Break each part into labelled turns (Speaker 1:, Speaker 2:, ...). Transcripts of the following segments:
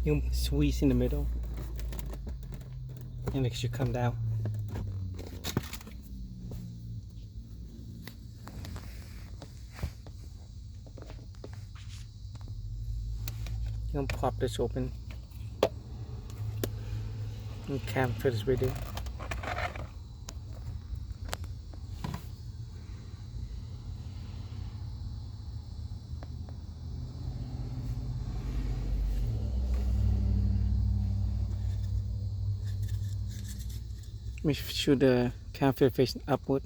Speaker 1: You squeeze in the middle and it should come down. You can pop this open and cam for this video. Make sure the camera facing upward.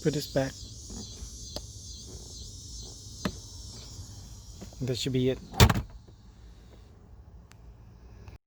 Speaker 1: Put this back. That should be it.